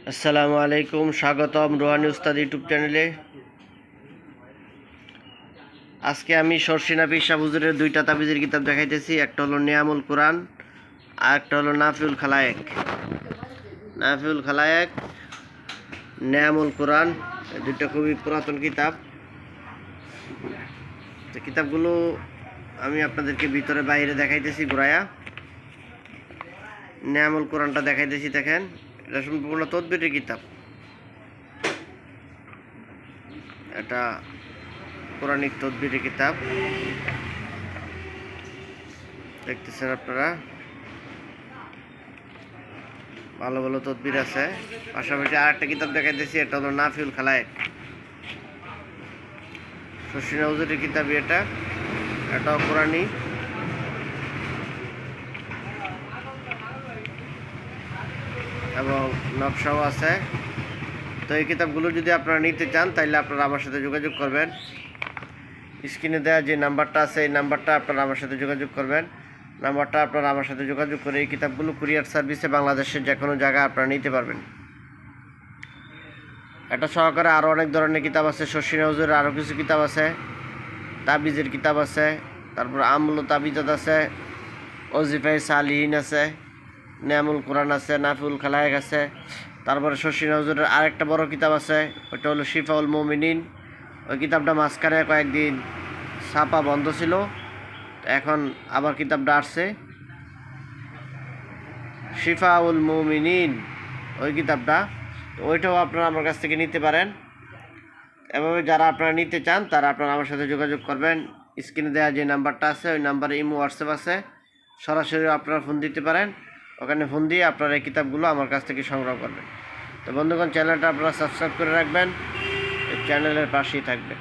আসসালামু আলাইকুম, স্বাগতম রোহানি উস্তাদ ইউটিউব চ্যানেলে। আজকে আমি শর্ষিনা পিসা হুজুরের দুইটা তাবিজের কিতাব দেখাইতেছি। একটা হলো নিয়ামুল কোরআন আর একটা হলো নাফিউল খালায়েক। নাফিউল খালায়েক, নিয়ামুল কোরআন, দুইটা খুবই পুরাতন কিতাব। তো কিতাবগুলো আমি আপনাদেরকে ভিতরে বাইরে দেখাইতেছি ঘুরাইয়া। নিয়ামুল কোরআনটা দেখাইতেছি, দেখেন, এটা সম্পূর্ণ তদবিরের কিতাব। এটা কোরআনিক তদবিরের কিতাব, দেখতেছেন আপনারা। ভালো ভালো তদবির আছে। পাশাপাশি আর একটা কিতাব দেখাইতেছি, এটা হলো নাফিউল খালায়েক, শর্ষিনা হুজুরের কিতাবই এটা। এটাও কোরআনি। এবং নকশাও আছে। তো এই কিতাবগুলো যদি আপনারা নিতে চান তাহলে আপনারা আমার সাথে যোগাযোগ করবেন। স্ক্রিনে দেওয়া যে নাম্বারটা আছে এই নাম্বারটা আপনারা আমার সাথে যোগাযোগ করবেন। নাম্বারটা আপনারা আমার সাথে যোগাযোগ করে এই কিতাবগুলো কুরিয়ার সার্ভিসে বাংলাদেশের যে কোনো জায়গায় আপনারা নিতে পারবেন। এটা সহকারে আরও অনেক ধরনের কিতাব আছে। শর্ষিনা হুজুরের আরও কিছু কিতাব আছে, তাবিজের কিতাব আছে, তারপর আমল তাবিজাত আছে, ওজিফাই সালিহীন আছে, নিয়ামুল কোরআন আছে, নাফিউল খালায়েক আছে। তারপরে শর্ষিনা হুজুরের আরেকটা বড় কিতাব আছে, ওইটা হলো শিফাউল মুমিনিন। ওই কিতাবটা মাঝখানে কয়েকদিন ছাপা বন্ধ ছিল, এখন আবার কিতাবটা আসছে, শিফাউল মুমিনিন, ওই কিতাবটা। ওইটাও আপনারা আমার কাছ থেকে নিতে পারেন। এভাবে যারা আপনারা নিতে চান তারা আপনারা আমার সাথে যোগাযোগ করবেন। স্ক্রিনে দেওয়া যে নাম্বারটা আছে ওই নাম্বারে ইমো হোয়াটসঅ্যাপ আছে, সরাসরি আপনারা ফোন দিতে পারেন। ওখানে ফোন দিয়ে আপনারা এই কিতাবগুলো আমার কাছ থেকে সংগ্রহ করবেন। তো বন্ধুগণ, চ্যানেলটা আপনারা সাবস্ক্রাইব করে রাখবেন, এই চ্যানেলের পাশেই থাকবেন।